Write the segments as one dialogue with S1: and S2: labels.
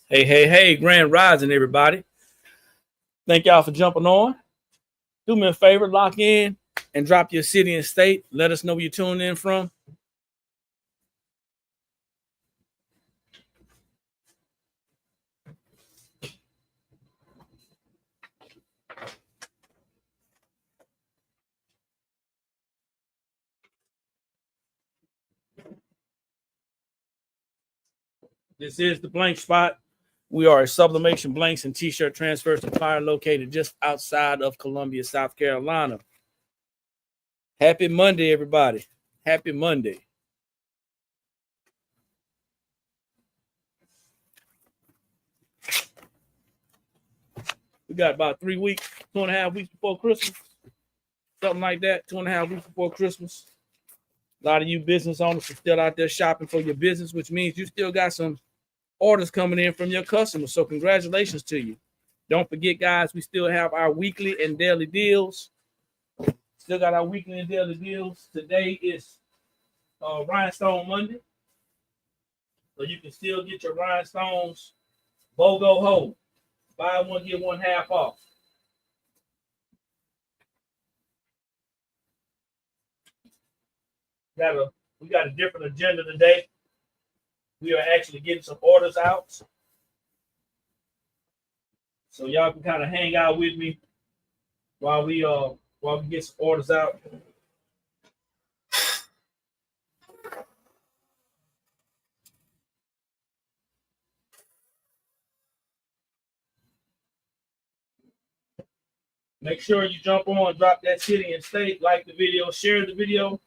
S1: Hey, hey, hey, Grand Rising, everybody. Thank y'all for jumping on. Do me a favor, lock in and drop your city and state. Let us know where you're tuning in from. This is the Blank Spot. We are a sublimation blanks and t-shirt transfer supplier located just outside of Columbia, South Carolina. Happy Monday, everybody. Happy Monday. We got about 3 weeks, 2.5 weeks before Christmas. Something like that, 2.5 weeks before Christmas. A lot of you business owners are still out there shopping for your business, which means you still got some orders coming in from your customers. So congratulations to you. Don't forget, guys, we still have our weekly and daily deals. Still got our weekly and daily deals. Today is Rhinestone Monday. So you can still get your rhinestones BOGO Ho. Buy one, get one half off. We got a different agenda today. We are actually getting some orders out. So y'all can kind of hang out with me while we get some orders out. Make sure you jump on, drop that city and state, like the video, share the video.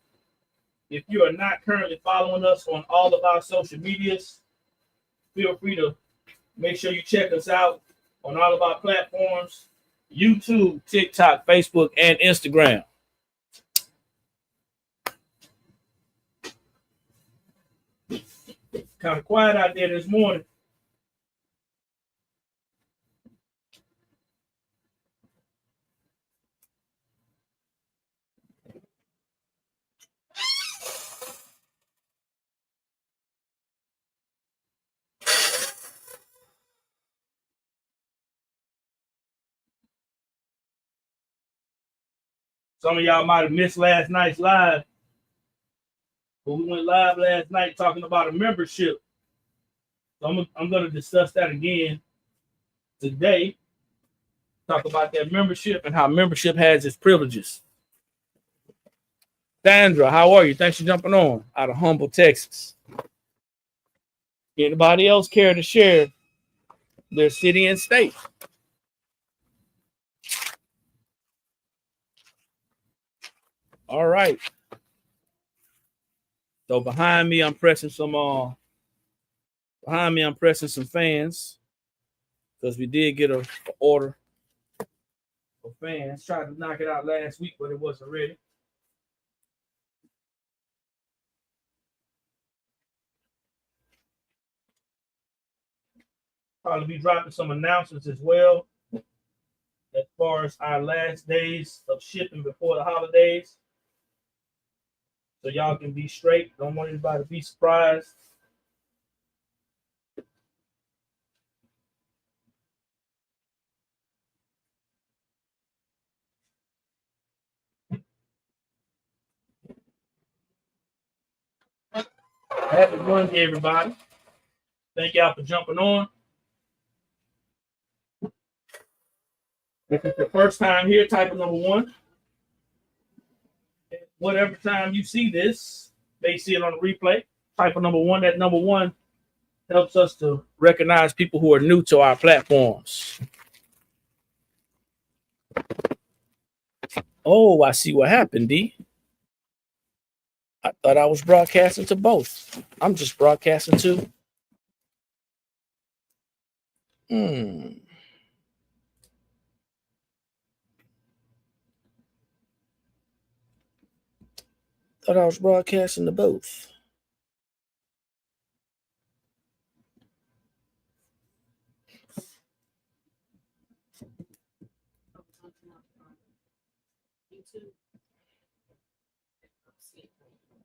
S1: If you are not currently following us on all of our social medias, feel free to make sure you check us out on all of our platforms: YouTube, TikTok, Facebook, and Instagram. Kind of quiet out there this morning. Some of y'all might have missed last night's live, but we went live last night talking about a membership. So I'm going to discuss that again today. Talk about that membership and how membership has its privileges. Sandra, how are you? Thanks for jumping on out of Humble, Texas. Anybody else care to share their city and state? All right. So behind me, I'm pressing some fans because we did get an order for fans. Tried to knock it out last week, but it wasn't ready. Probably be dropping some announcements as well as far as our last days of shipping before the holidays. So y'all can be straight. Don't want anybody to be surprised. Happy Monday, everybody. Thank y'all for jumping on. If it's your first time here, type of number one. Whatever time you see this, they see it on the replay. Type of number one. That number one helps us to recognize people who are new to our platforms. Oh, I see what happened, D. I thought I was broadcasting to both. I'm just broadcasting to. Thought I was broadcasting to both.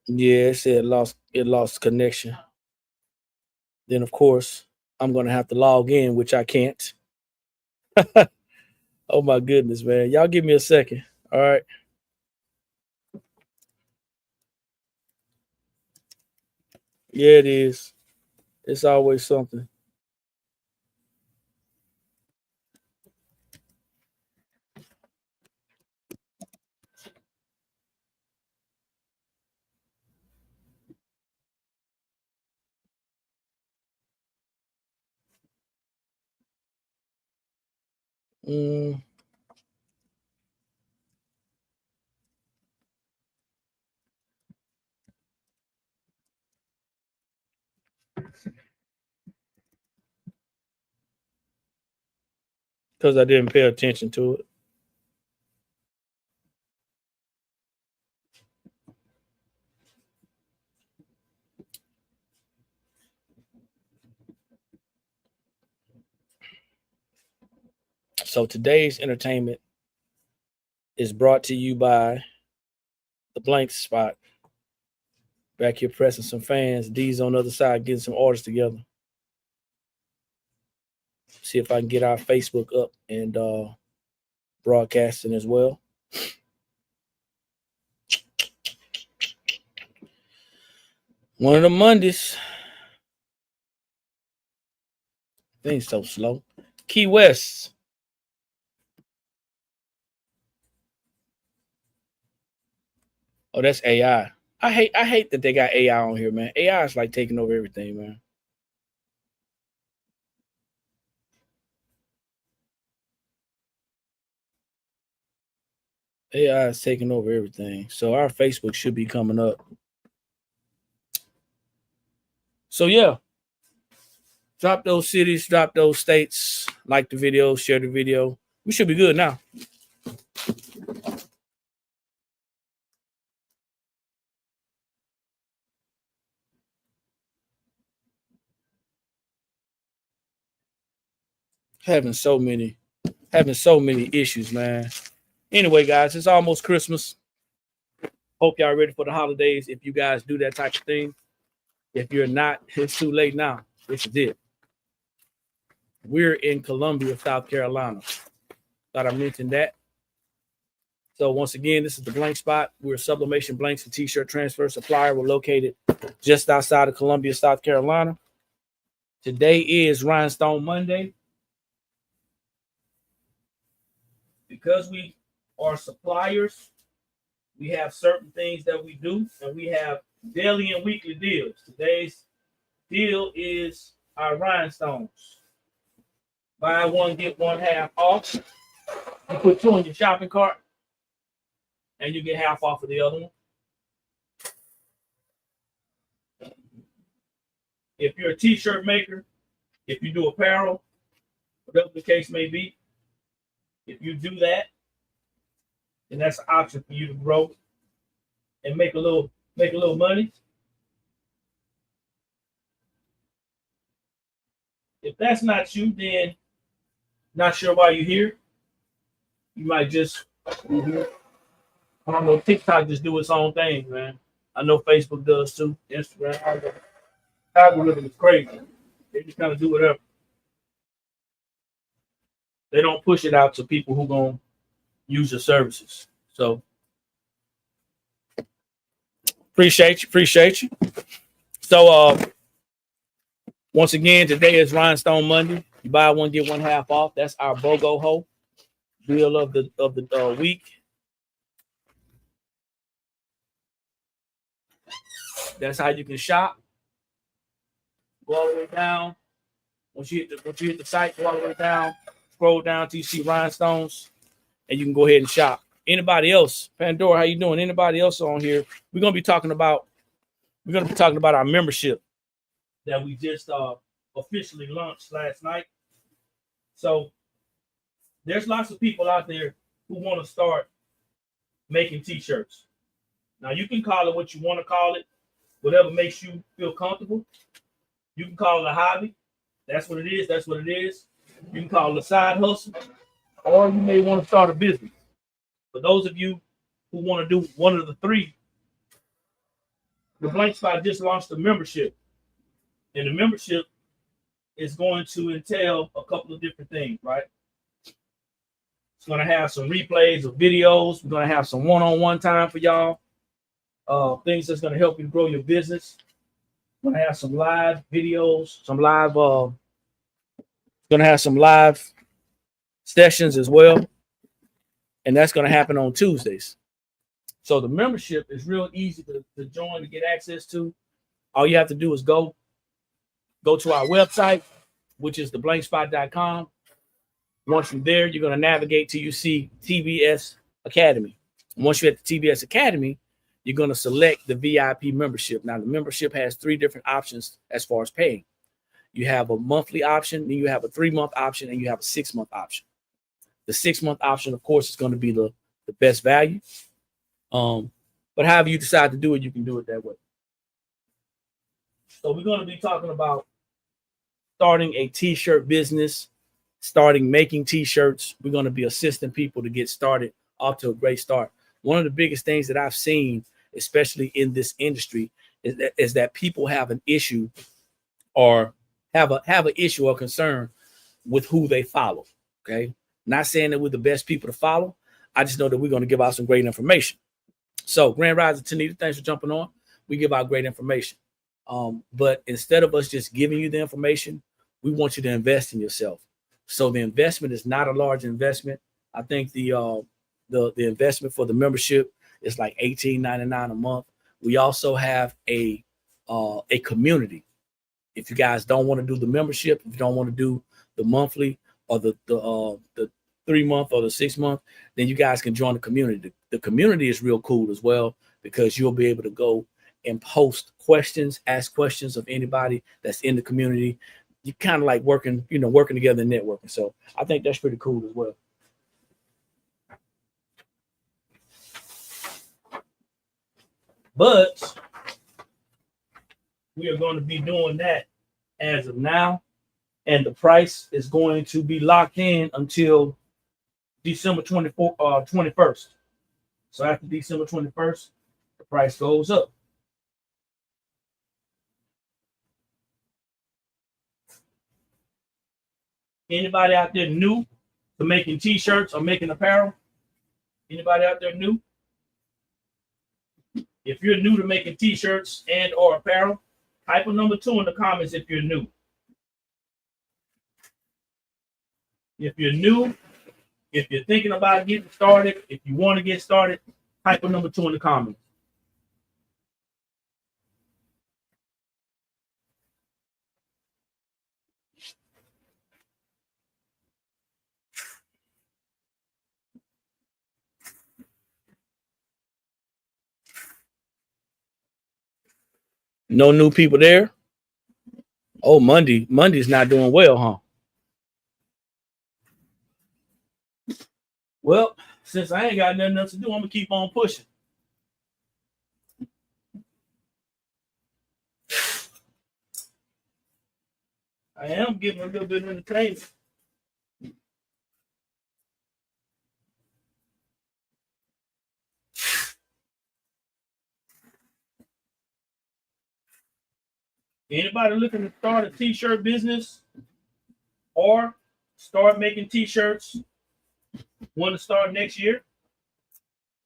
S1: Yeah, it said it lost connection. Then of course I'm gonna have to log in, which I can't. Oh my goodness, man. Y'all give me a second. All right. Yeah, it is. It's always something. Mm, because I didn't pay attention to it. So today's entertainment is brought to you by the Blank Spot. Back here pressing some fans. D's on the other side getting some orders together. See if I can get our Facebook up and broadcasting as well. One of the Mondays. Things so slow. Key West. Oh, that's AI. I hate that they got AI on here, man. AI is like taking over everything, man. AI is taking over everything. So our Facebook should be coming up. So yeah, drop those cities, drop those states, like the video, share the video. We should be good now. Having so many issues, man. Anyway, guys, it's almost Christmas. Hope y'all ready for the holidays. If you guys do that type of thing, if you're not, it's too late now. This is it. We're in Columbia, South Carolina. Thought I mentioned that. So once again, this is the Blank Spot. We're Sublimation Blanks and T-shirt transfer supplier. We're located just outside of Columbia, South Carolina. Today is Rhinestone Monday. Because we are suppliers, we have certain things that we do, and we have daily and weekly deals. Today's deal is our rhinestones. Buy one, get one half off. You put two in your shopping cart, and you get half off of the other one. If you're a t-shirt maker, if you do apparel, whatever the case may be, if you do that, then that's an option for you to grow and make a little money. If that's not you, then not sure why you're here. You might just be here. I don't know. TikTok just do its own thing, man. I know Facebook does too. Instagram, algorithm is crazy. They just kind of do whatever. They don't push it out to people who gonna use your services. So appreciate you. So once again, today is Rhinestone Monday. You buy one, get one half off. That's our BOGO Ho deal of the week. That's how you can shop. Go all the way down. Once you hit the site, go all the way down. Scroll down till you see rhinestones, and you can go ahead and shop. Anybody else? Pandora, how you doing? Anybody else on here? We're gonna be talking about our membership that we just officially launched last night. So there's lots of people out there who want to start making t-shirts. Now you can call it what you want to call it, whatever makes you feel comfortable. You can call it a hobby. That's what it is. That's what it is. You can call it a side hustle, or you may want to start a business. For those of you who want to do one of the three, the Blank Spot just launched a membership. And the membership is going to entail a couple of different things, right? It's going to have some replays of videos. We're going to have some one-on-one time for y'all. Things that's going to help you grow your business. We're going to have some live videos, some live, going to have some live sessions as well. And that's going to happen on Tuesdays. So the membership is real easy to join, to get access to. All you have to do is go to our website, which is theblankspot.com. Once you're there, you're going to navigate till you see TBS Academy. And once you're at the TBS Academy, you're going to select the VIP membership. Now, the membership has 3 different options as far as paying. You have a monthly option, then you have a 3-month option, and you have a 6-month option. The 6-month option, of course, is going to be the best value. But however you decide to do it, you can do it that way. So we're going to be talking about starting a t-shirt business, starting making t-shirts. We're going to be assisting people to get started off to a great start. One of the biggest things that I've seen, especially in this industry, is that people have an issue or have an issue or concern with who they follow. Okay. Not saying that we're the best people to follow. I just know that we're going to give out some great information. So Grand Rising Tanita, thanks for jumping on. We give out great information. But instead of us just giving you the information, we want you to invest in yourself. So the investment is not a large investment. I think the investment for the membership is like $18.99 a month. We also have a community. If you guys don't want to do the membership, if you don't want to do the monthly or the 3-month or the 6-month, then you guys can join the community. The community is real cool as well, because you'll be able to go and post questions, ask questions of anybody that's in the community. You kind of like working together and networking. So I think that's pretty cool as well. But we are going to be doing that as of now. And the price is going to be locked in until December 21st. So after December 21st, the price goes up. Anybody out there new to making t-shirts or making apparel? Anybody out there new? If you're new to making t-shirts and or apparel, type a number 2 in the comments if you're new. If you're new, if you're thinking about getting started, if you want to get started, type a number 2 in the comments. No new people there? Oh, Monday's not doing well, huh? Well, since I ain't got nothing else to do, I'm gonna keep on pushing. I am giving a little bit of entertainment. Anybody looking to start a t-shirt business or start making t-shirts, want to start next year?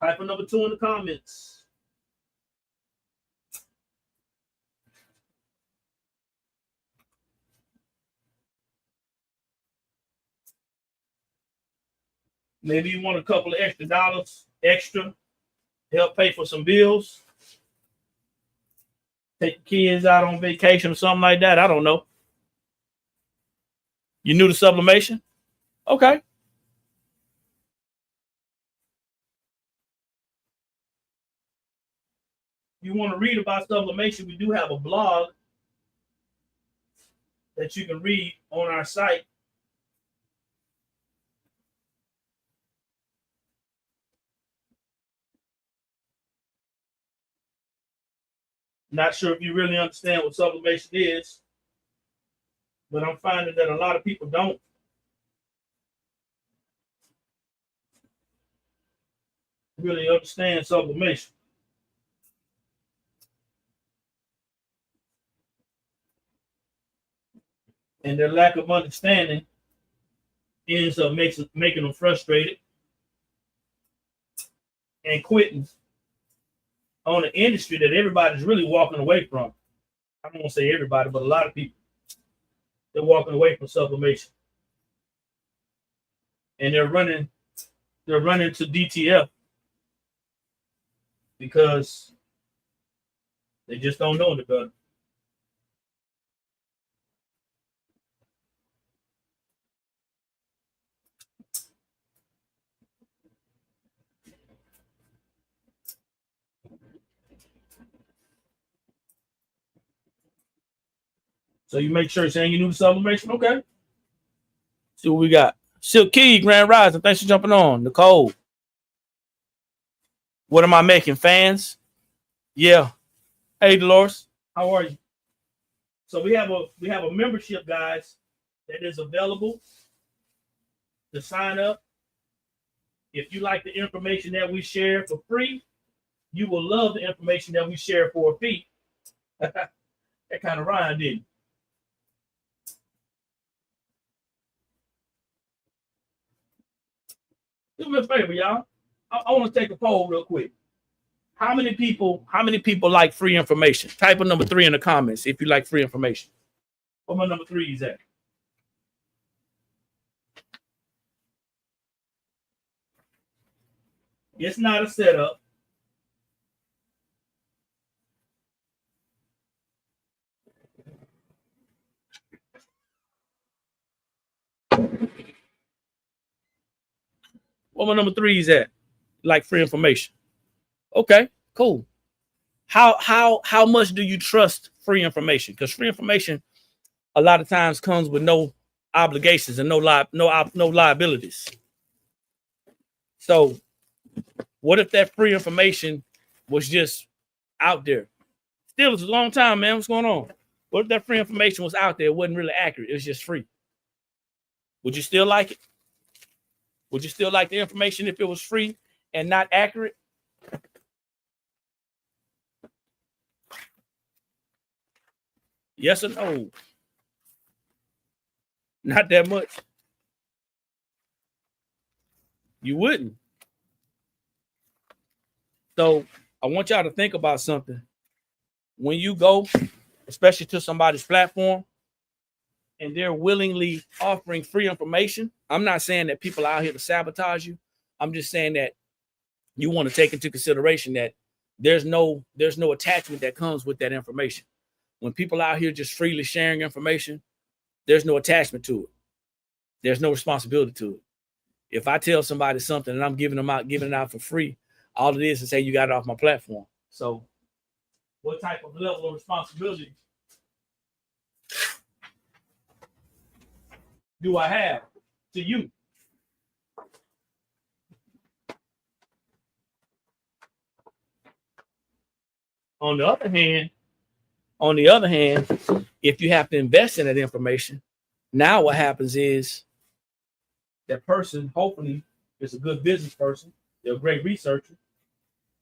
S1: Type a number 2 in the comments. Maybe you want a couple of extra dollars to help pay for some bills. Take the kids out on vacation or something like that. I don't know. You new to sublimation? Okay. You want to read about sublimation, we do have a blog that you can read on our site. Not sure if you really understand what sublimation is, but I'm finding that a lot of people don't. Really understand sublimation. And their lack of understanding ends up making them frustrated and quitting on an industry that everybody's really walking away from. I don't want to say everybody, but a lot of people, they're walking away from sublimation. And they're running to DTF because they just don't know any better. So you make sure you're saying you knew the sublimation. Okay. See what we got. Silk Key, Grand Rising. Thanks for jumping on. Nicole. What am I making? Fans? Yeah. Hey, Dolores. How are you? So we have a membership, guys, that is available to sign up. If you like the information that we share for free, you will love the information that we share for a fee. That kind of rhymed, didn't it? Do me a favor, y'all. I want to take a poll real quick. How many people like free information? Type a number 3 in the comments if you like free information. Where my number 3 is at? It's not a setup. Where my number 3 is at? Like free information. Okay, cool. How much do you trust free information? Because free information a lot of times comes with no obligations and no liabilities. So what if that free information was just out there? Still, it's a long time, man. What's going on? What if that free information was out there? It wasn't really accurate. It was just free. Would you still like it? Would you still like the information if it was free and not accurate? Yes or no? Not that much. You wouldn't. So I want y'all to think about something. When you go, especially to somebody's platform, and they're willingly offering free information, I'm not saying that people are out here to sabotage you. I'm just saying that you want to take into consideration that there's no attachment that comes with that information. When people out here just freely sharing information, there's no attachment to it. There's no responsibility to it. If I tell somebody something and I'm giving it out for free, all it is say you got it off my platform. So what type of level of responsibility do I have to you? On the other hand, if you have to invest in that information, now what happens is that person hopefully is a good business person, they're a great researcher,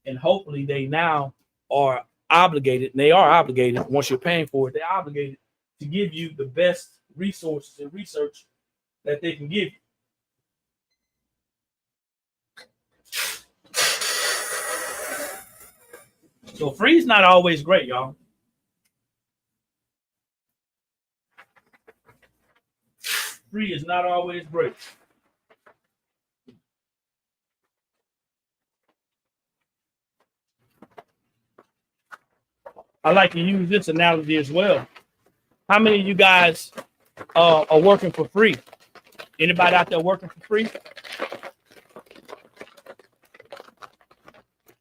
S1: and hopefully they now are obligated, and they are obligated once you're paying for it, they're obligated to give you the best resources and research that they can give you. So free is not always great, y'all. Free is not always great. I like to use this analogy as well. How many of you guys are working for free? Anybody out there working for free?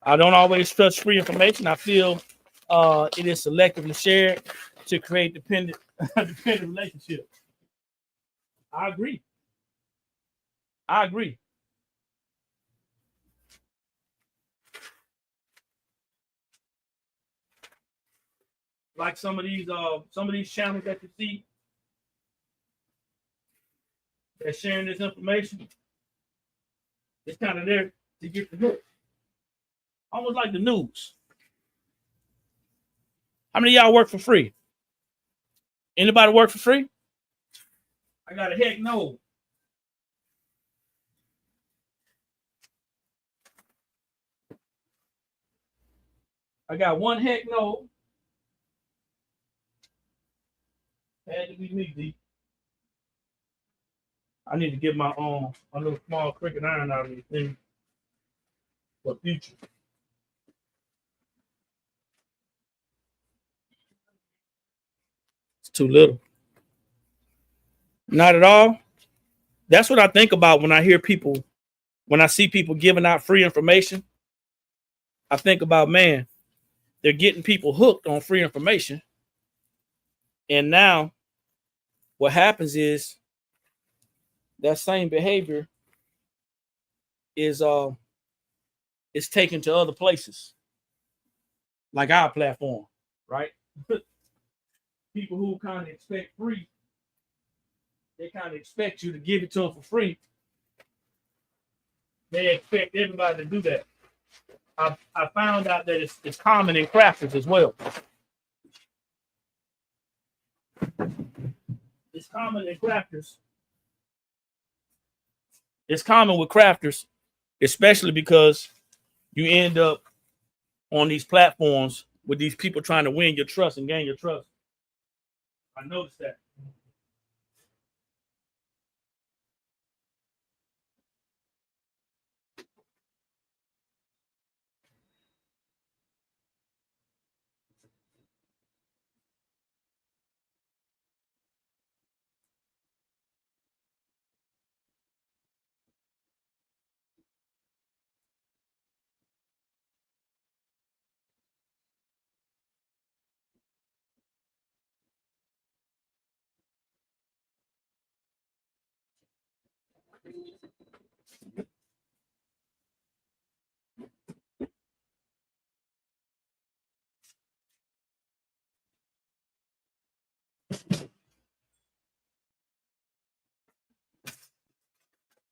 S1: I don't always trust free information. I feel it is selectively shared to create dependent relationships. I agree. Like some of these channels that you see that sharing this information, it's kind of there to get the hook. Almost like the news. How many of y'all work for free? Anybody work for free? I got a heck no. I got one heck no. Had to be me, D. I need to get my a little small cricket iron out of this thing for future. It's too little. Not at all. That's what I think about when I hear people, when I see people giving out free information. I think about, man, they're getting people hooked on free information. And now what happens is that same behavior is taken to other places, like our platform, right? People who kind of expect free, they kind of expect you to give it to them for free. They expect everybody to do that. I found out that it's common in crafters as well. It's common in crafters. It's common with crafters, especially because you end up on these platforms with these people trying to win your trust and gain your trust. I noticed that.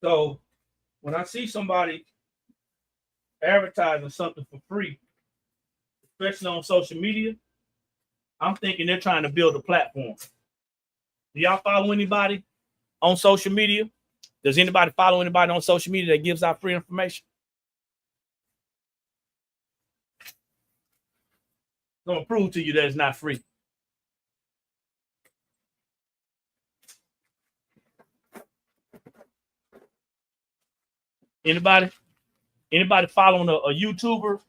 S1: So when I see somebody advertising something for free, especially on social media, I'm thinking they're trying to build a platform. Do y'all follow anybody on social media? Does anybody follow anybody on social media that gives out free information? I'm gonna prove to you that it's not free. Anybody? Anybody following a YouTuber,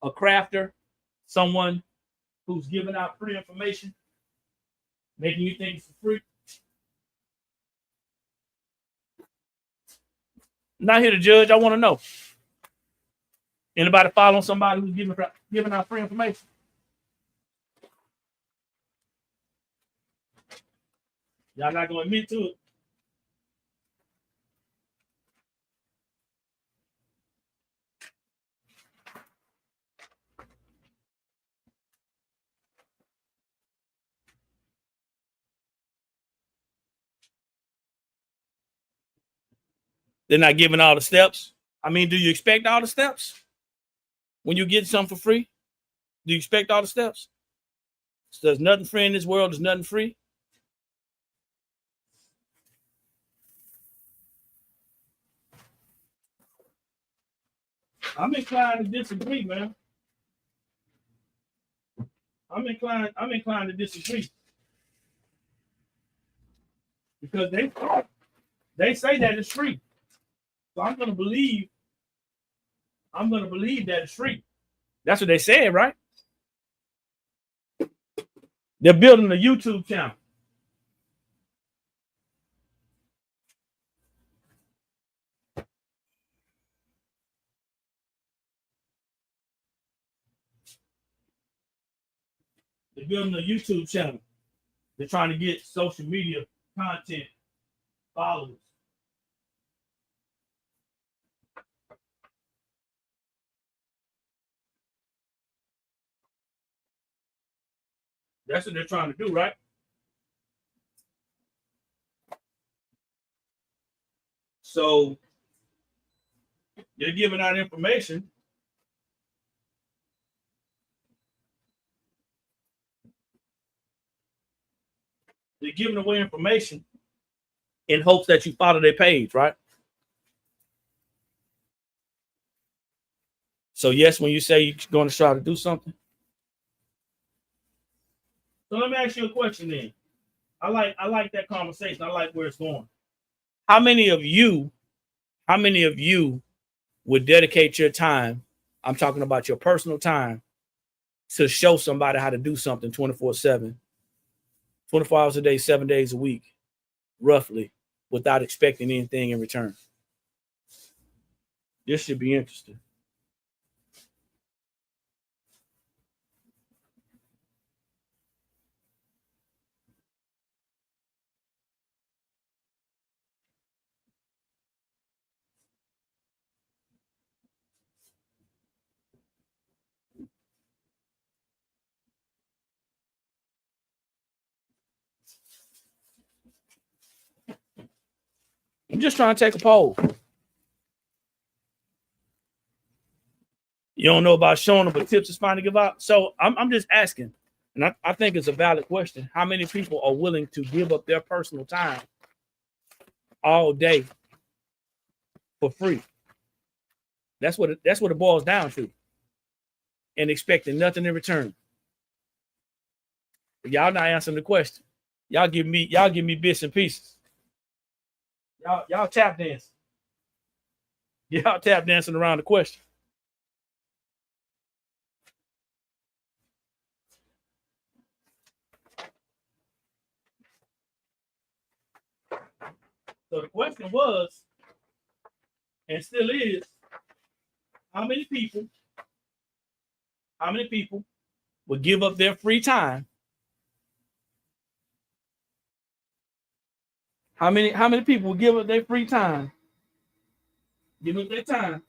S1: a crafter, someone who's giving out free information, making you think it's free? I'm not here to judge. I want to know. Anybody following somebody who's giving out free information? Y'all not gonna admit to it. They're not giving all the steps. I mean, do you expect all the steps when you get something for free? Do you expect all the steps? So there's nothing free in this world. There's nothing free. I'm inclined to disagree, man. I'm inclined to disagree because they say that it's free. So I'm gonna believe that it's free. That's what they said, right? They're building a YouTube channel. They're building a YouTube channel. They're trying to get social media content followers. That's what they're trying to do, right? So they're giving out information. They're giving away information in hopes that you follow their page, right? So yes, when you say you're going to try to do something. So let me ask you a question then. I like that conversation. I like where it's going. How many of you would dedicate your time? I'm talking about your personal time to show somebody how to do something 24/7, 24 hours a day, 7 days a week, roughly, without expecting anything in return. This should be interesting. I'm just trying to take a poll. You don't know about showing them, but tips is fine to give out. So I'm just asking, and I think it's a valid question. How many people are willing to give up their personal time all day for free? That's what it boils down to, and expecting nothing in return. Y'all not answering the question. Y'all give me bits and pieces. Y'all tap dance. Y'all tap dancing around the question. So the question was, and still is, how many people would give up their free time? How many people would give up their free time? Give up their time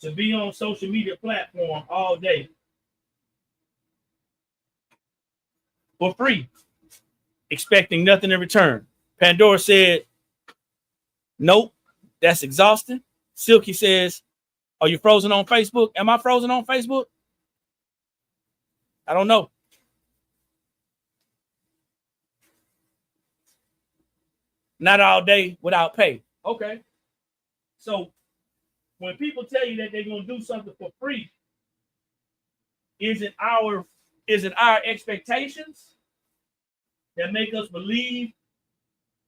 S1: to be on social media platform all day for free, expecting nothing in return. Pandora said, nope, that's exhausting. Silky says, are you frozen on Facebook? Am I frozen on Facebook? I don't know. Not all day without pay. Okay. So when people tell you that they're going to do something for free, is it our expectations that make us believe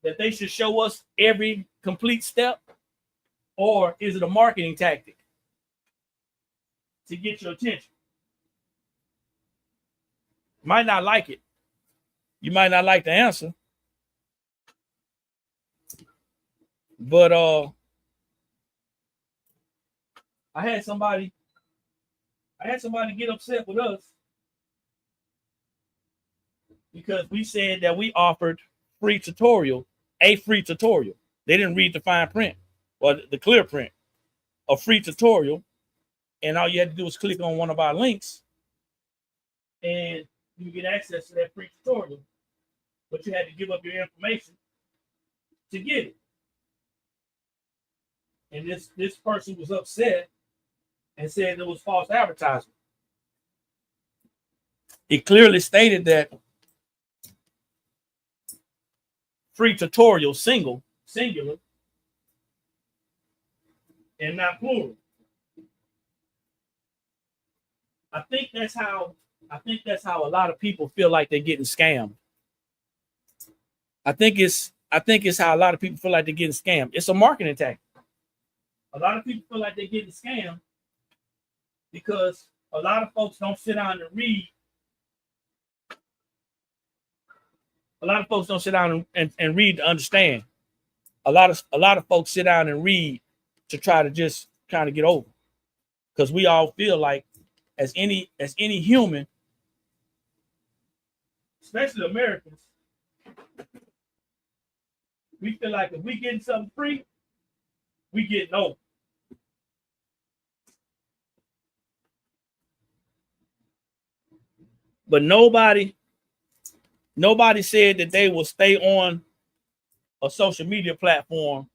S1: that they should show us every complete step? Or is it a marketing tactic to get your attention? You might not like it. You might not like the answer. But I had somebody get upset with us because we said that we offered a free tutorial. They didn't read the fine print or the clear print. A free tutorial, and all you had to do was click on one of our links, and you get access to that free tutorial. But you had to give up your information to get it. And this person was upset and said it was false advertising. It clearly stated that free tutorial singular, and not plural. I think that's how a lot of people feel like they're getting scammed. I think it's how a lot of people feel like they're getting scammed. It's a marketing tactic. A lot of people feel like they're getting scammed because a lot of folks don't sit down and read. A lot of folks don't sit down and read to understand. A lot of folks sit down and read to try to just kind of get over. Because we all feel like, as any human, especially Americans, we feel like if we getting something free, we getting over. But nobody said that they will stay on a social media platform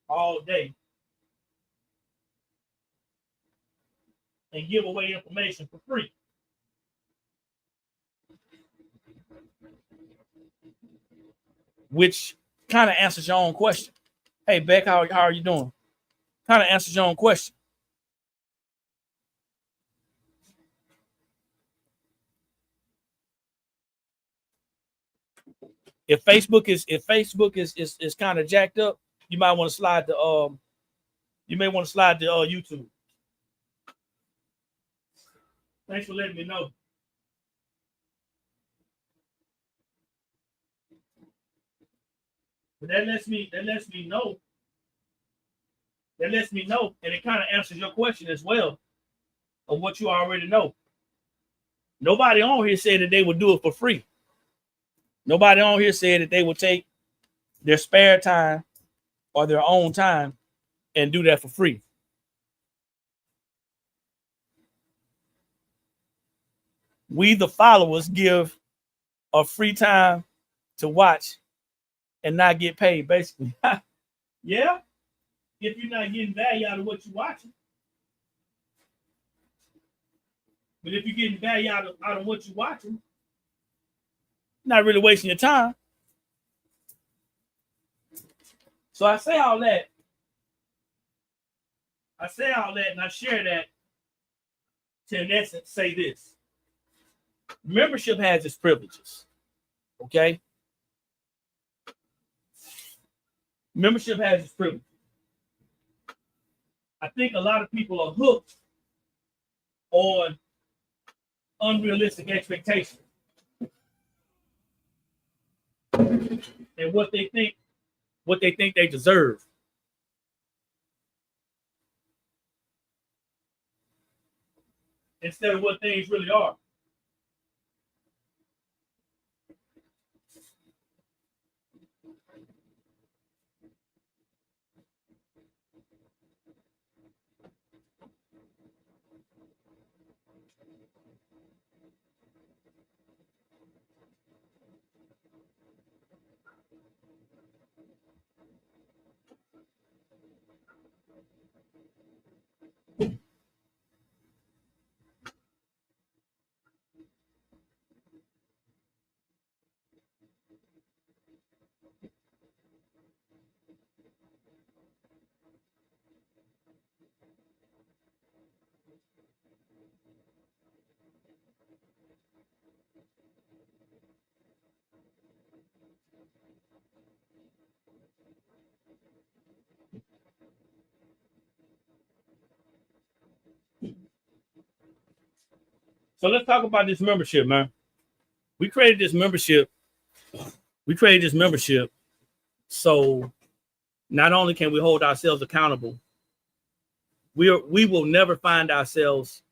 S1: all day and give away information for free. which kind of answers your own question. Hey, Beck, how are you doing? Kind of answers your own question. If Facebook is kind of jacked up, you might want to slide to YouTube. Thanks for letting me know. But that lets me know. That lets me know, and it kind of answers your question as well of what you already know. Nobody on here said that they would do it for free. Nobody on here said that they would take their spare time or their own time and do that for free. We, the followers, give a free time to watch and not get paid, basically. Yeah, if you're not getting value out of what you're watching. But if you're getting value out of what you're watching, not really wasting your time. So I say all that. And I share that to, in essence, say this. Membership has its privileges. Okay? Membership has its privileges. I think a lot of people are hooked on unrealistic expectations and what they think they deserve. Instead of what things really are. So let's talk about this membership, man. We created this membership. So not only can we hold ourselves accountable, we will never find ourselves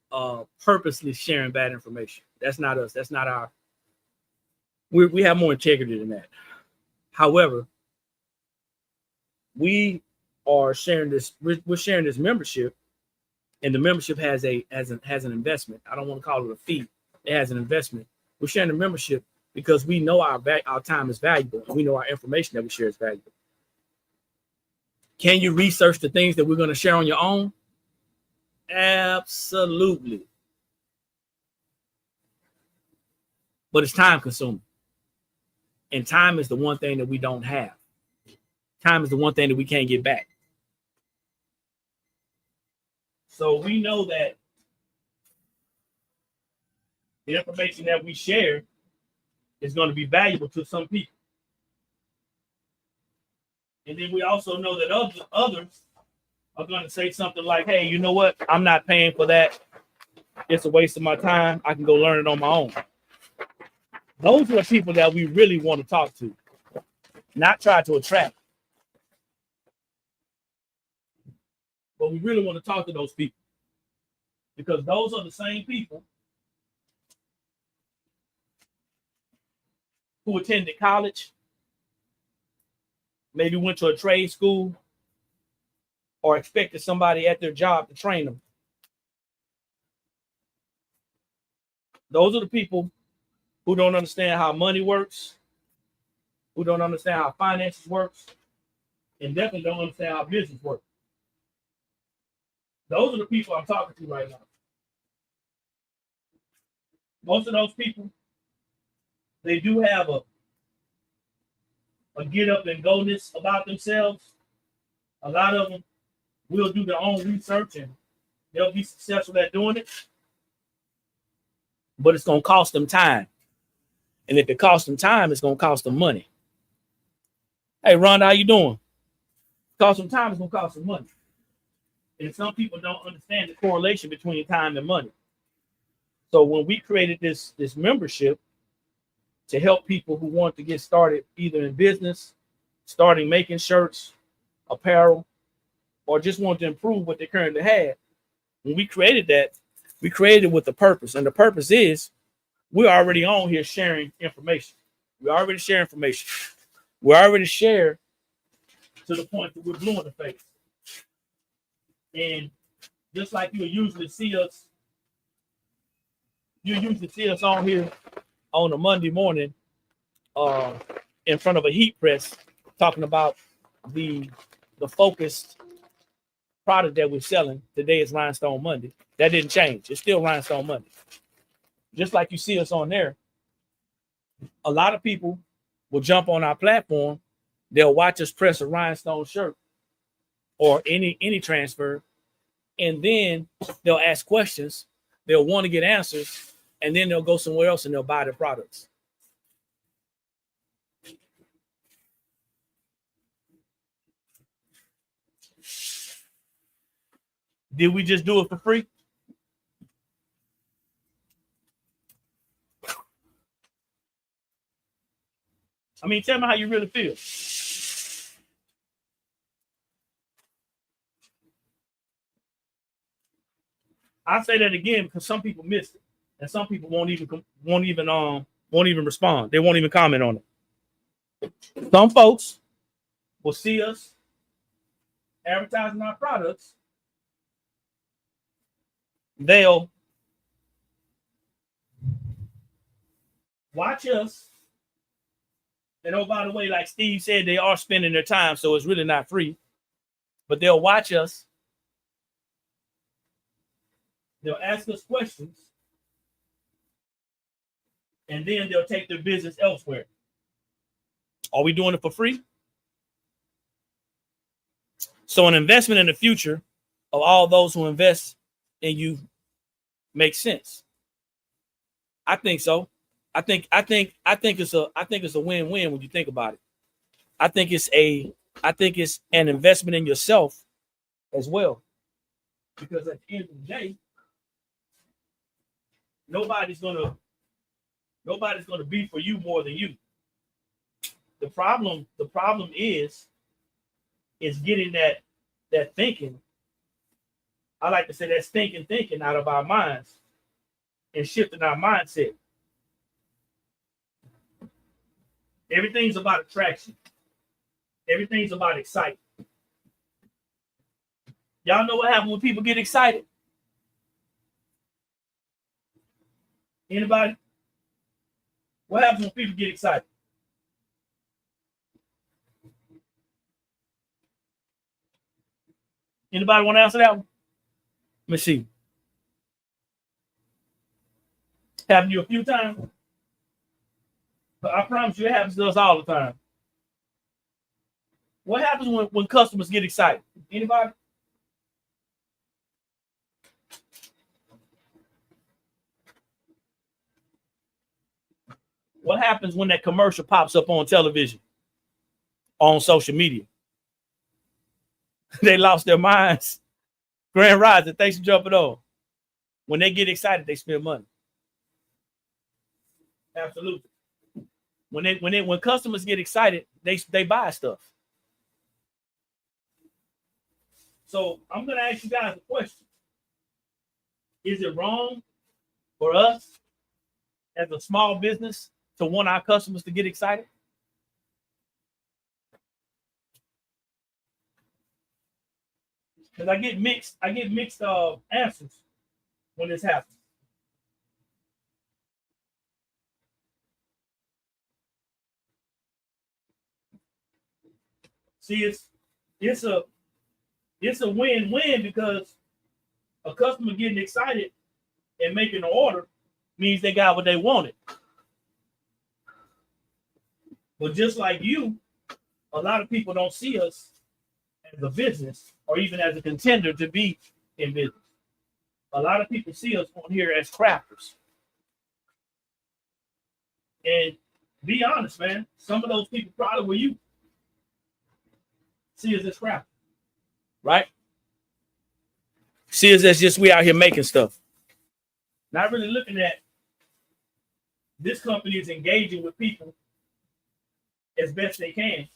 S1: purposely sharing bad information. That's not us. That's not our. We have more integrity than that. However, we are sharing this. We're sharing this membership, and the membership has an investment. I don't want to call it a fee. It has an investment. We're sharing the membership because we know our time is valuable. We know our information that we share is valuable. Can you research the things that we're going to share on your own? Absolutely. But it's time consuming. And time is the one thing that we don't have. Time is the one thing that we can't get back. So we know that the information that we share is going to be valuable to some people. And then we also know that others are going to say something like, hey, you know what? I'm not paying for that. It's a waste of my time. I can go learn it on my own. Those are the people that we really want to talk to, not try to attract. But we really want to talk to those people because those are the same people who attended college, maybe went to a trade school, or expected somebody at their job to train them. Those are the people who don't understand how money works, who don't understand how finances works, and definitely don't understand how business works. Those are the people I'm talking to right now. Most of those people they do have a get up and go-ness about themselves. A lot of them will do their own research and they'll be successful at doing it. But it's going to cost them time. And if it costs them time, it's going to cost them money. Hey, Rhonda, how you doing? Cost them time, it's going to cost them money. And some people don't understand the correlation between time and money. So when we created this membership to help people who want to get started either in business, starting making shirts, apparel, or just want to improve what they currently had, when we created that, we created it with a purpose. And the purpose is we're already on here sharing information. We already share information. We already share to the point that we're blue in the face. And just like you usually see us on here on a Monday morning in front of a heat press talking about the focused product that we're selling. Today is Rhinestone Monday. That didn't change. It's still Rhinestone Monday. Just like you see us on there, a lot of people will jump on our platform. They'll watch us press a rhinestone shirt or any transfer, and then they'll ask questions. They'll want to get answers, and then they'll go somewhere else and they'll buy the products. Did we just do it for free? I mean, tell me how you really feel. I say that again because some people missed it, and some people won't even respond. They won't even comment on it. Some folks will see us advertising our products. They'll watch us. And oh, by the way, like Steve said, they are spending their time, so it's really not free. But they'll watch us. They'll ask us questions. And then they'll take their business elsewhere. Are we doing it for free? So an investment in the future of all those who invest in you makes sense. I think so. I think it's a win-win when you think about it. I think it's an investment in yourself as well. Because at the end of the day, nobody's gonna be for you more than you. The problem is getting that thinking. I like to say that stinking thinking out of our minds and shifting our mindset. Everything's about attraction. Everything's about excitement. Y'all know what happens when people get excited? Anybody? What happens when people get excited? Anybody want to answer that one? Let me see. Happened to you a few times? But I promise you it happens to us all the time. What happens when customers get excited? Anybody? What happens when that commercial pops up on television, on social media? They lost their minds. Grand Rising, thanks for jumping on. When they get excited, they spend money. Absolutely. When customers get excited, they buy stuff. So I'm going to ask you guys a question. Is it wrong for us as a small business to want our customers to get excited? Because I get mixed answers when this happens. See, it's a win-win because a customer getting excited and making an order means they got what they wanted. But just like you, a lot of people don't see us as a business or even as a contender to be in business. A lot of people see us on here as crafters. And be honest, man, some of those people probably were you. See us as crafters, right? See us as just we out here making stuff. Not really looking at this company is engaging with people as best they can.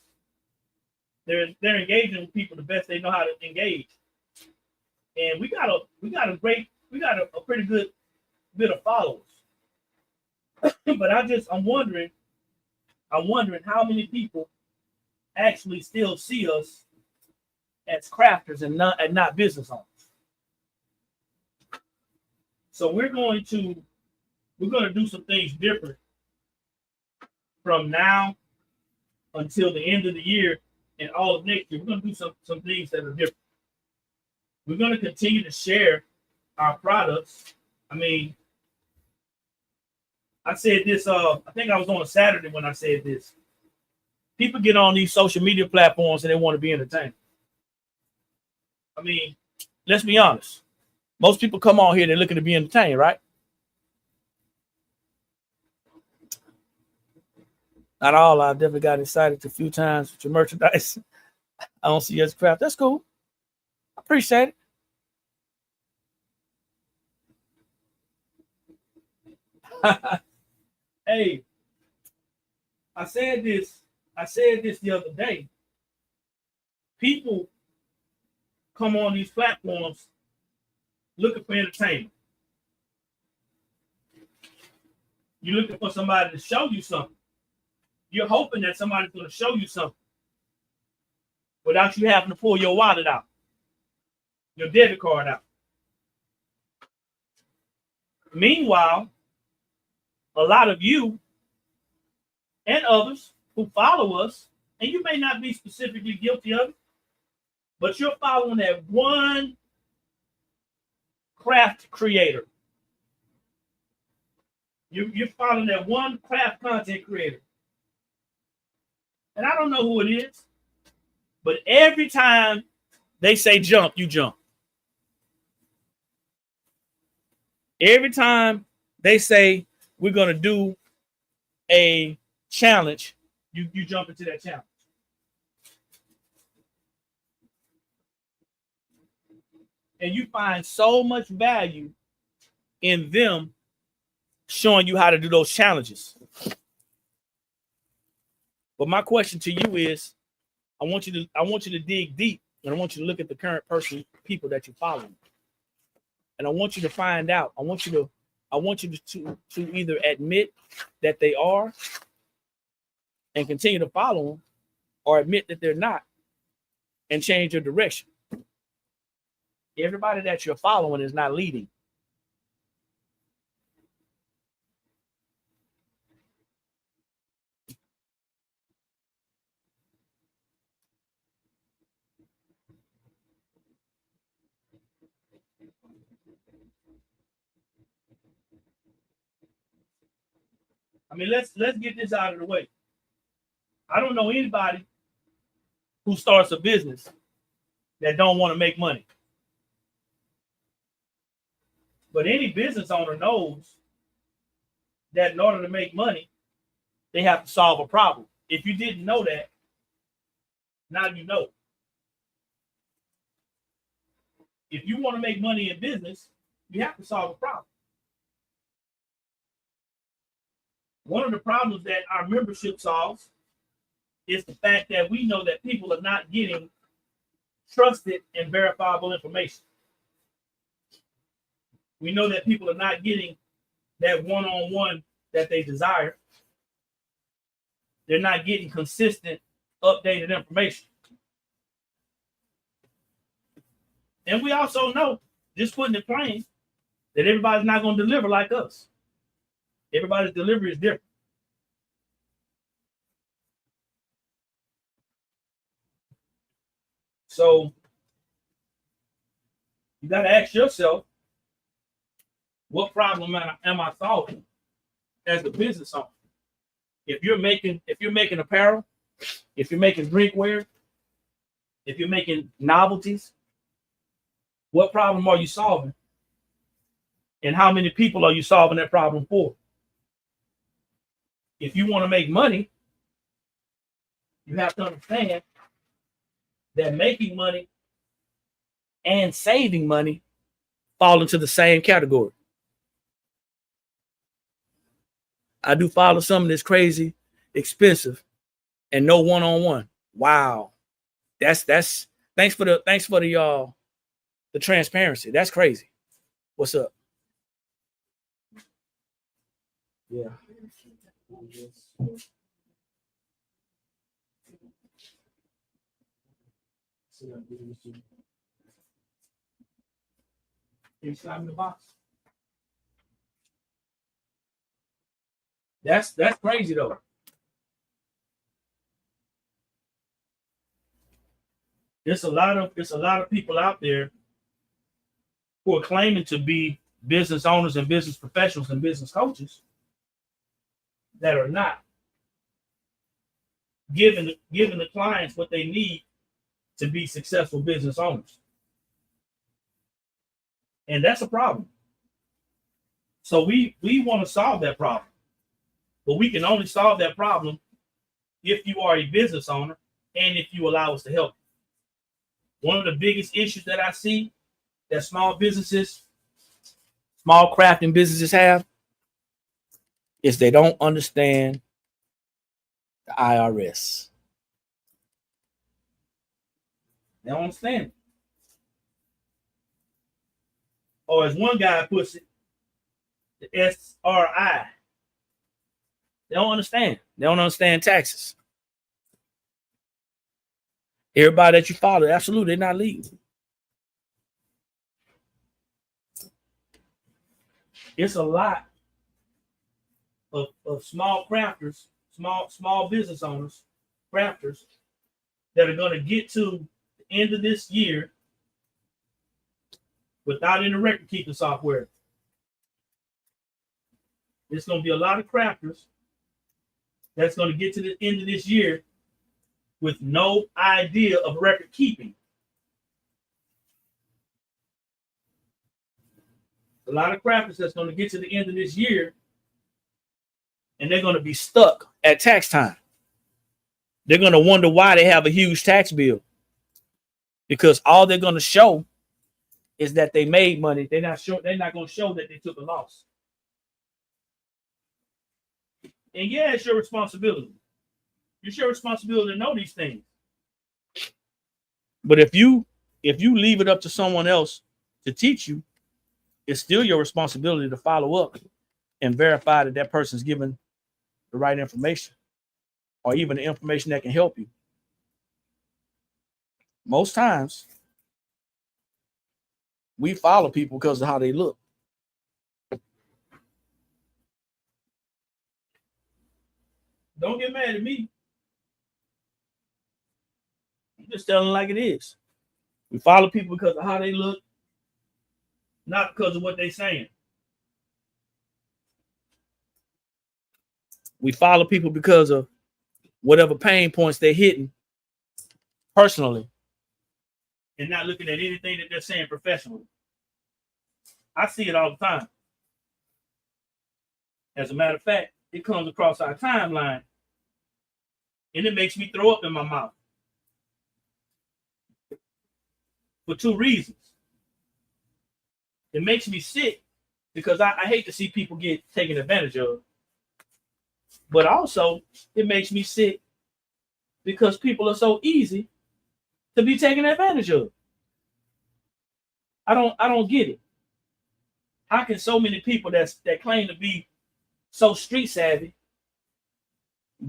S1: They're engaging with people the best they know how to engage. And we got a pretty good bit of followers. But I'm wondering how many people actually still see us as crafters and not business owners. So we're going to do some things different from now until the end of the year and all of next year. We're going to do some things that are different. We're going to continue to share our products. I mean, I said this, I think I was on a Saturday when I said this. People get on these social media platforms and they want to be entertained. I mean, let's be honest. Most people come on here, they're looking to be entertained, right? Not all. I've definitely got excited a few times with your merchandise. I don't see you as crap. That's cool. I appreciate it. Hey, I said this the other day. People come on these platforms looking for entertainment. You're looking for somebody to show you something. You're hoping that somebody's going to show you something without you having to pull your wallet out, your debit card out. Meanwhile, a lot of you and others who follow us, and you may not be specifically guilty of it, but you're following that one craft creator. You're following that one craft content creator. And I don't know who it is, but every time they say jump, you jump. Every time they say we're going to do a challenge, you jump into that challenge. And you find so much value in them showing you how to do those challenges. But my question to you is, I want you to dig deep, and I want you to look at the current people that you're following. And I want you to find out. I want you to either admit that they are and continue to follow them, or admit that they're not and change your direction. Everybody that you're following is not leading. I mean, let's get this out of the way. I don't know anybody who starts a business that don't want to make money. But any business owner knows that in order to make money, they have to solve a problem. If you didn't know that, now you know. If you want to make money in business, you have to solve a problem. One of the problems that our membership solves is the fact that we know that people are not getting trusted and verifiable information. We know that people are not getting that one-on-one that they desire. They're not getting consistent, updated information. And we also know, just putting it plain, that everybody's not going to deliver like us. Everybody's delivery is different. So you got to ask yourself, what problem am I solving as a business owner? If you're making apparel, if you're making drinkware, if you're making novelties, what problem are you solving? And how many people are you solving that problem for? If you want to make money, you have to understand that making money and saving money fall into the same category. I do follow something that's crazy expensive and no one-on-one. Wow. That's thanks for the the transparency. That's crazy. What's up? Yeah. Inside in the box. That's crazy though. There's a lot of people out there who are claiming to be business owners and business professionals and business coaches that are not giving the clients what they need to be successful business owners. And that's a problem. So we want to solve that problem. But we can only solve that problem if you are a business owner and if you allow us to help you. One of the biggest issues that I see that small crafting businesses have is they don't understand the IRS. They don't understand it. Or as one guy puts it, the SRI. They don't understand. They don't understand taxes. Everybody that you follow, absolutely, they're not legal. It's a lot of small crafters, small business owners, crafters, that are going to get to the end of this year without any record keeping software. There's going to be a lot of crafters that's going to get to the end of this year with no idea of record keeping. A lot of crafters that's going to get to the end of this year and they're going to be stuck at tax time. They're going to wonder why they have a huge tax bill, because all they're going to show is that they made money. They're not going to show that they took a loss. And yeah, it's your responsibility. It's your responsibility to know these things. But if you leave it up to someone else to teach you, it's still your responsibility to follow up and verify that that person's given the right information, or even the information that can help you. Most times, we follow people because of how they look. Don't get mad at me. I'm just telling it like it is. We follow people because of how they look, not because of what they're saying. We follow people because of whatever pain points they're hitting personally, and not looking at anything that they're saying professionally. I see it all the time. As a matter of fact, it comes across our timeline and it makes me throw up in my mouth for two reasons. It makes me sick because I hate to see people get taken advantage of. But also, it makes me sick because people are so easy to be taken advantage of. I don't get it. How can so many people that claim to be so street savvy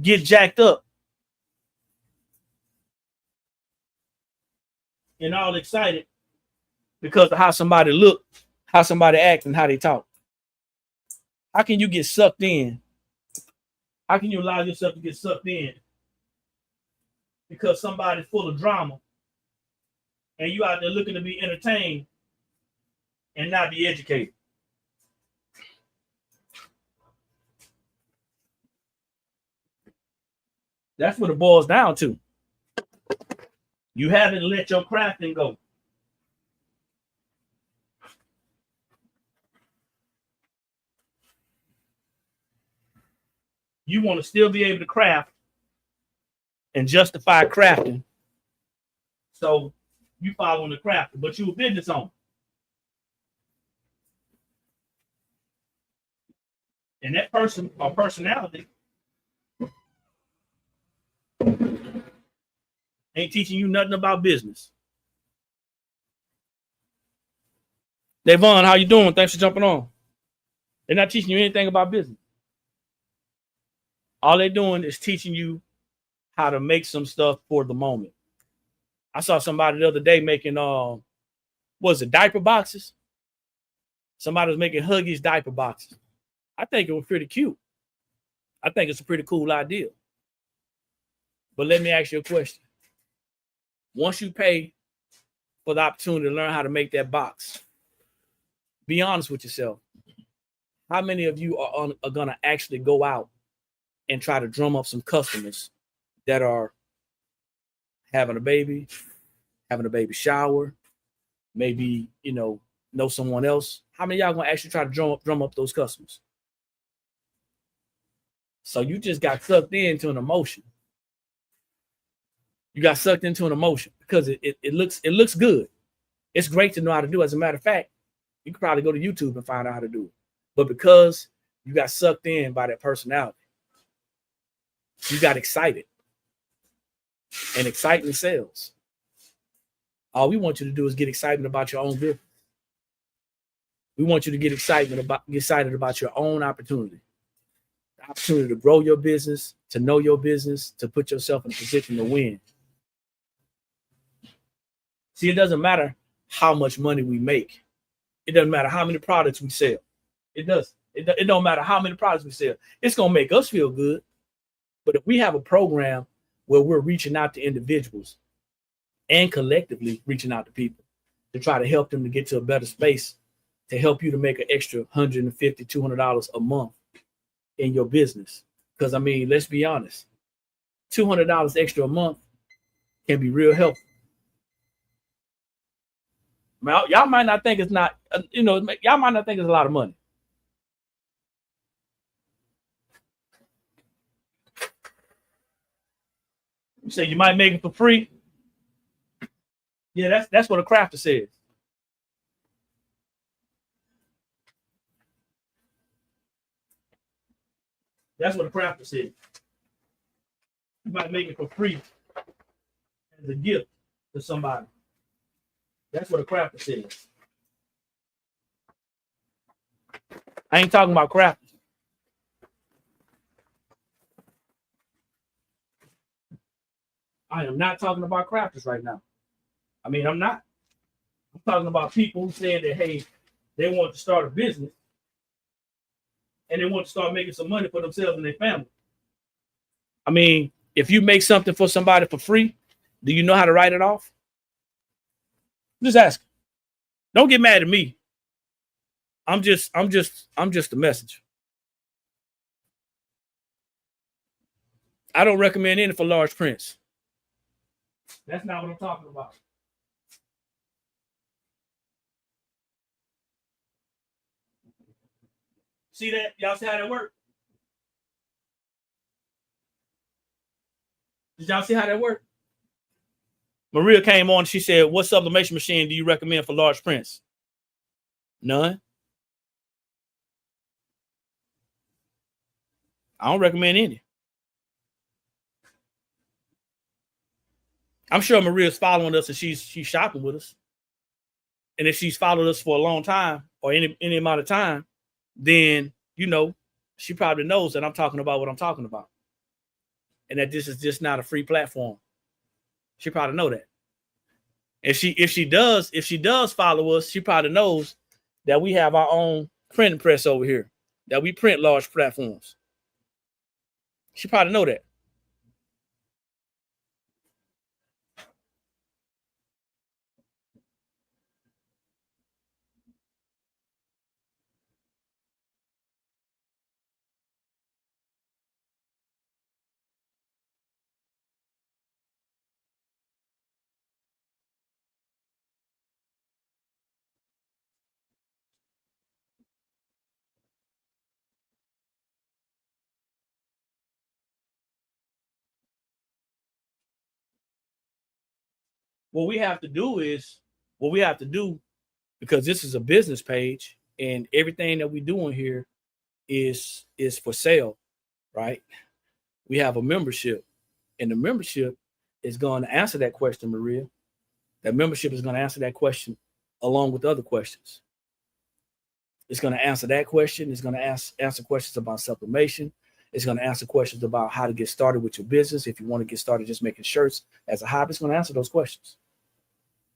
S1: get jacked up and all excited because of how somebody look, how somebody act, and how they talk? How can you get sucked in? How can you allow yourself to get sucked in because somebody's full of drama and you out there looking to be entertained and not be educated? That's what it boils down to. You haven't let your crafting go. You want to still be able to craft and justify crafting. So you following the crafter, but you a business owner. And that person or personality ain't teaching you nothing about business. Devon, how you doing? Thanks for jumping on. They're not teaching you anything about business. All they're doing is teaching you how to make some stuff for the moment. I saw somebody the other day making was it diaper boxes? Somebody was making Huggies diaper boxes. I think it was pretty cute. I think it's a pretty cool idea. But let me ask you a question. Once you pay for the opportunity to learn how to make that box, be honest with yourself. How many of you are going to actually go out and try to drum up some customers that are having a baby shower, maybe, know someone else? How many of y'all going to actually try to drum up those customers? So you just got sucked into an emotion. You got sucked into an emotion because it looks good. It's great to know how to do. As a matter of fact, you could probably go to YouTube and find out how to do it. But because you got sucked in by that personality, you got excited. And excitement sells. All we want you to do is get excited about your own business. We want you to get excited about your own opportunity. The opportunity to grow your business, to know your business, to put yourself in a position to win. See, it doesn't matter how much money we make. It doesn't matter how many products we sell. It does. It don't matter how many products we sell. It's going to make us feel good. But if we have a program where we're reaching out to individuals and collectively reaching out to people to try to help them to get to a better space, to help you to make an extra $150, $200 a month in your business. Because, I mean, let's be honest, $200 extra a month can be real helpful. Now, y'all might not think it's not, y'all might not think it's a lot of money. You say you might make it for free. Yeah, that's what a crafter says. That's what a crafter said. You might make it for free as a gift to somebody. That's what a crafter says. I ain't talking about crafters. I am not talking about crafters right now. I mean, I'm not. I'm talking about people who said that, hey, they want to start a business and they want to start making some money for themselves and their family. I mean, if you make something for somebody for free, do you know how to write it off? Just ask. Don't get mad at me. I'm just a messenger. I don't recommend any for large prints. That's not what I'm talking about. See that? Y'all see how that worked? Did y'all see how that worked? Maria came on. She said, what sublimation machine do you recommend for large prints? None. I don't recommend any. I'm sure Maria's following us and she's shopping with us. And if she's followed us for a long time or any amount of time, then, she probably knows that I'm talking about what I'm talking about. And that this is just not a free platform. She probably know that. If she does follow us, she probably knows that we have our own printing press over here, that we print large platforms. She probably know that. what we have to do is what we have to do because this is a business page and everything that we do in here is for sale, right? We have a membership, and the membership is going to answer that question, Maria. That membership is going to answer that question along with other questions. It's going to answer that question. It's going to answer questions about sublimation. It's going to answer questions about how to get started with your business. If you want to get started just making shirts as a hobby, it's going to answer those questions.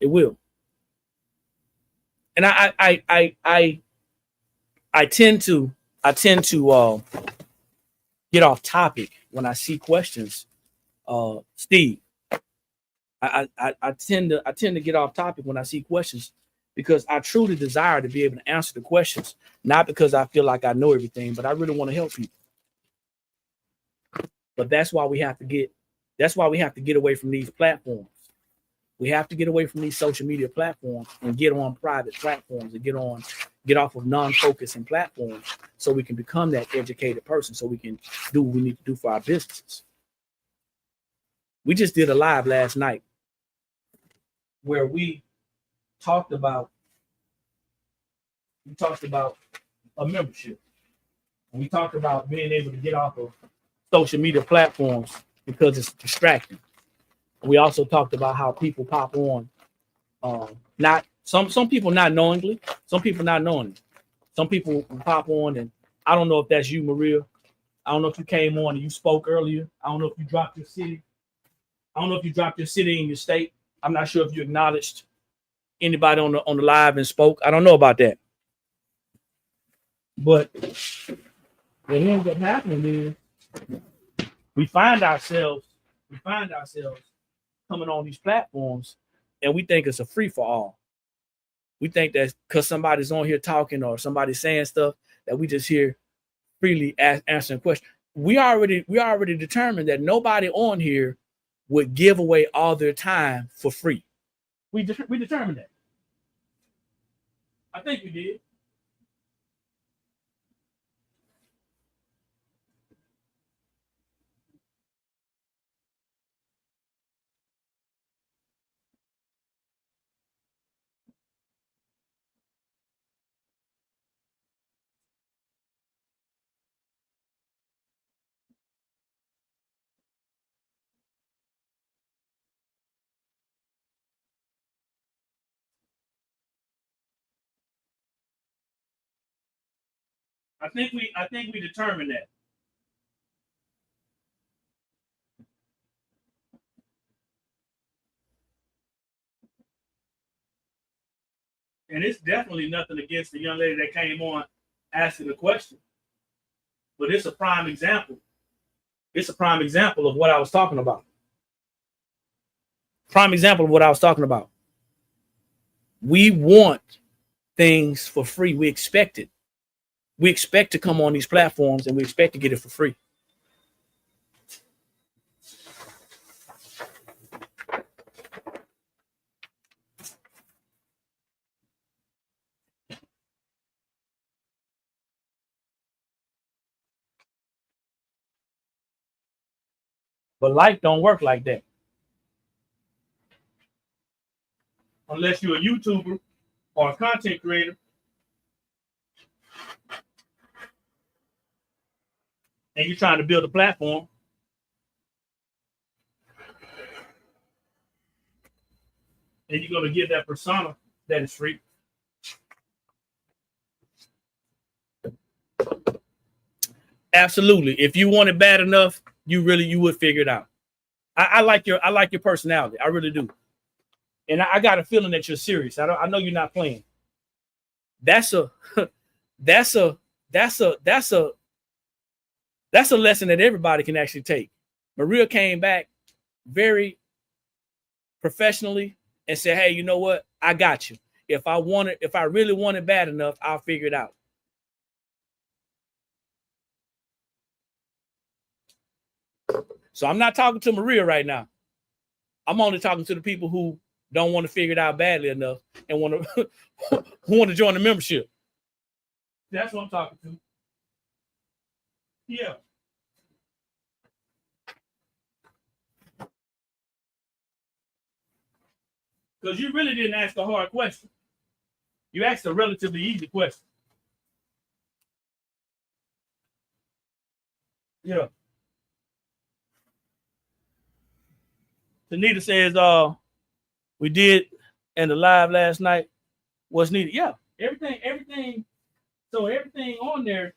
S1: It will. And I tend to get off topic when I see questions. Steve, I tend to get off topic when I see questions because I truly desire to be able to answer the questions, not because I feel like I know everything, but I really want to help people. But that's why we have to get away from these platforms. We have to get away from these social media platforms and get on private platforms and get off of non-focusing platforms so we can become that educated person, so we can do what we need to do for our businesses. We just did a live last night where we talked about a membership. And we talked about being able to get off of social media platforms because it's distracting. We also talked about how people pop on, not some people not knowingly, some people not knowingly. Some people pop on, and I don't know if that's you, Maria. I don't know if you came on and you spoke earlier. I don't know if you dropped your city. I don't know if you dropped your city and your state. I'm not sure if you acknowledged anybody on the live and spoke. I don't know about that. But what ends up happening is we find ourselves coming on these platforms and we think it's a free for all. We think that because somebody's on here talking or somebody's saying stuff that we just hear freely answering questions. We already determined that nobody on here would give away all their time for free. We determined that. I think we did. I think we determined that. And it's definitely nothing against the young lady that came on asking the question. But it's a prime example. It's a prime example of what I was talking about. Prime example of what I was talking about. We want things for free. We expect it. We expect to come on these platforms and we expect to get it for free. But life don't work like that. Unless you're a YouTuber or a content creator and you're trying to build a platform. And you're going to get that persona that is free. Absolutely. If you want it bad enough, you would figure it out. I like your personality. I really do. And I got a feeling that you're serious. I know you're not playing. That's a lesson that everybody can actually take. Maria came back very professionally and said, "Hey, you know what? I got you. If I really want it bad enough, I'll figure it out." So I'm not talking to Maria right now. I'm only talking to the people who don't want to figure it out badly enough and want to who want to join the membership. That's what I'm talking to. Yeah. Because you really didn't ask a hard question. You asked a relatively easy question. Yeah. Tanita says, we did in the live last night what's needed. Yeah, everything. So everything on there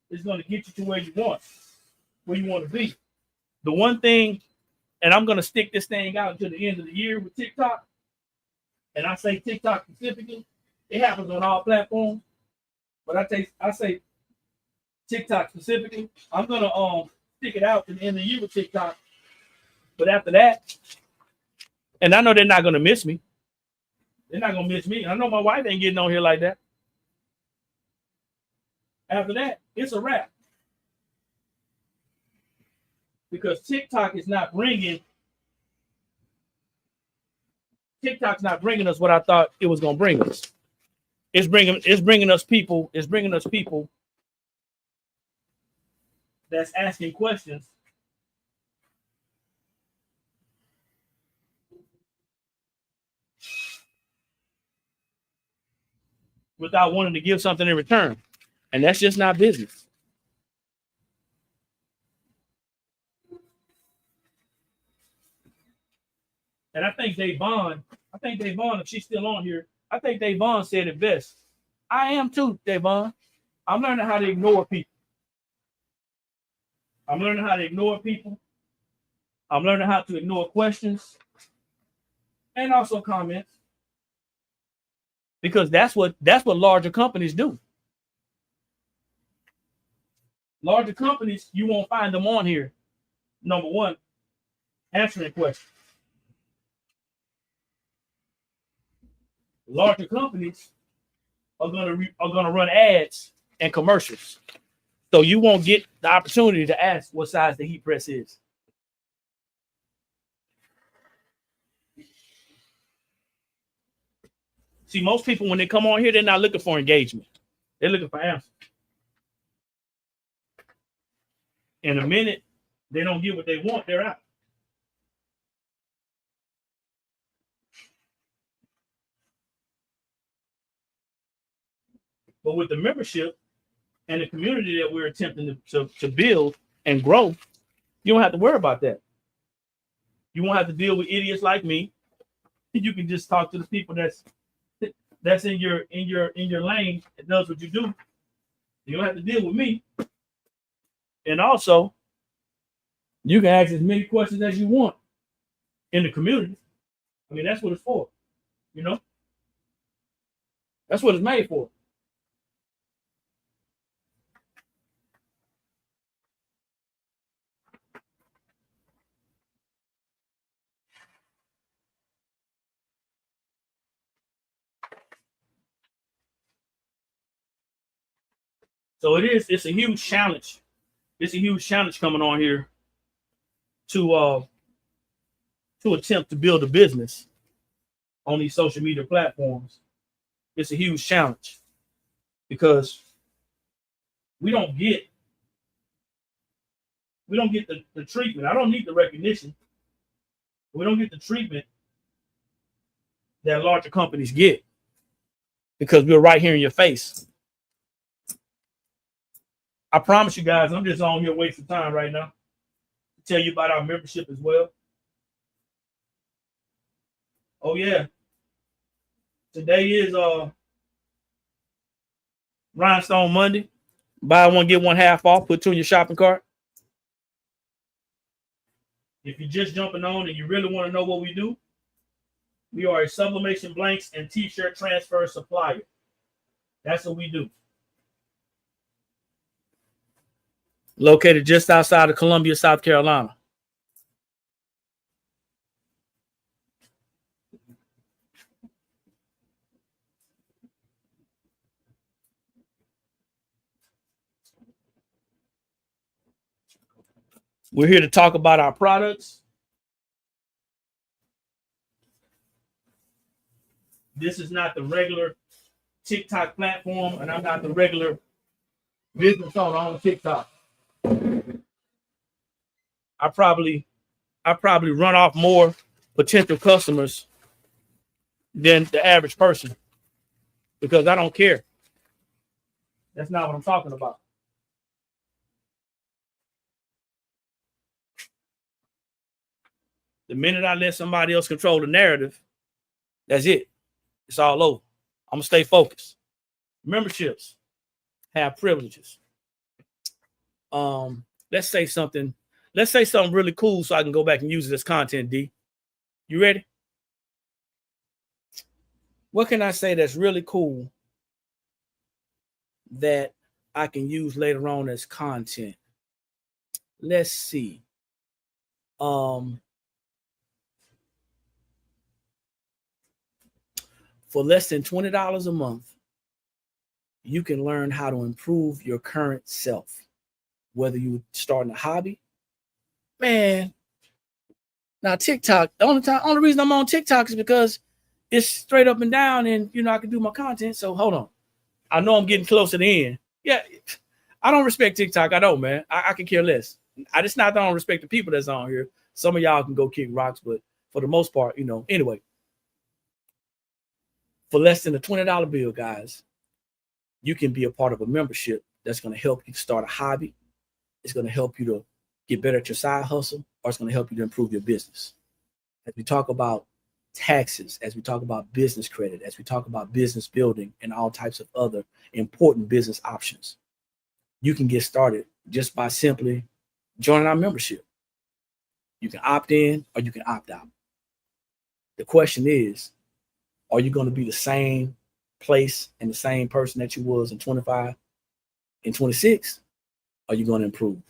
S1: is going to get you to where you want to be. The one thing, and I'm going to stick this thing out until the end of the year with TikTok, and I say TikTok specifically, it happens on all platforms, but I say TikTok specifically. I'm going to stick it out to the end of the year with TikTok, but after that, and I know they're not going to miss me. They're not going to miss me. I know my wife ain't getting on here like that. After that, it's a wrap. Because TikTok's not bringing us what I thought it was going to bring us. It's bringing us people that's asking questions without wanting to give something in return. And that's just not business. And I think Dave Vaughn, if she's still on here, I think Dave Vaughn said it best. I am too, Dave Vaughn. I'm learning how to ignore people. I'm learning how to ignore questions and also comments. Because that's what larger companies do. Larger companies, you won't find them on here. Number one, answering questions. Larger companies are gonna run ads and commercials, so you won't get the opportunity to ask what size the heat press is. See, most people when they come on here, they're not looking for engagement; they're looking for answers. In a minute, they don't get what they want, they're out. But with the membership and the community that we're attempting to build and grow, you don't have to worry about that. You won't have to deal with idiots like me. You can just talk to the people that's in your lane that does what you do. You don't have to deal with me. And also, you can ask as many questions as you want in the community. I mean, that's what it's for. You know? That's what it's made for. So it's a huge challenge. It's a huge challenge coming on here to attempt to build a business on these social media platforms. It's a huge challenge because we don't get the treatment. I don't need the recognition. We don't get the treatment that larger companies get because we're right here in your face. I promise you guys, I'm just on here wasting time right now to tell you about our membership as well. Oh yeah. Today is Rhinestone Monday. Buy one, get one half off. Put two in your shopping cart. If you're just jumping on and you really want to know what we do, we are a sublimation blanks and t-shirt transfer supplier. That's what we do. Located just outside of Columbia, South Carolina. We're here to talk about our products. This is not the regular TikTok platform, and I'm not the regular business owner on TikTok. I probably run off more potential customers than the average person because I don't care. That's not what I'm talking about. The minute I let somebody else control the narrative, that's it. It's all over. I'm gonna stay focused. Memberships have privileges. Let's say something really cool so I can go back and use it as content, D. You ready? What can I say that's really cool that I can use later on as content? Let's see. For less than $20 a month, you can learn how to improve your current self. Whether you're starting a hobby, man. Now TikTok, the only reason I'm on TikTok is because it's straight up and down, and I can do my content. So hold on, I know I'm getting close to the end. Yeah, I don't respect TikTok. I don't, man. I can care less. I just not don't respect the people that's on here. Some of y'all can go kick rocks, but for the most part, Anyway, for less than a $20 bill, guys, you can be a part of a membership that's going to help you start a hobby. It's going to help you to get better at your side hustle, or it's going to help you to improve your business. As we talk about taxes, as we talk about business credit, as we talk about business building and all types of other important business options, you can get started just by simply joining our membership. You can opt in or you can opt out. The question is, are you going to be the same place and the same person that you was in 25 and 26? Are you going to improve?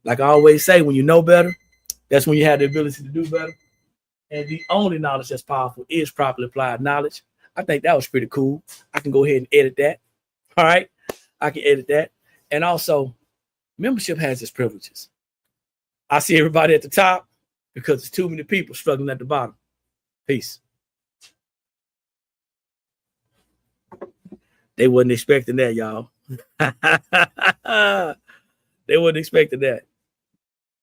S1: Like I always say, when you know better, that's when you have the ability to do better. And the only knowledge that's powerful is properly applied knowledge. I think that was pretty cool. I can go ahead and edit that. All right. I can edit that. And also, membership has its privileges. I see everybody at the top because there's too many people struggling at the bottom. Peace. They wasn't expecting that, y'all. They wasn't expecting that.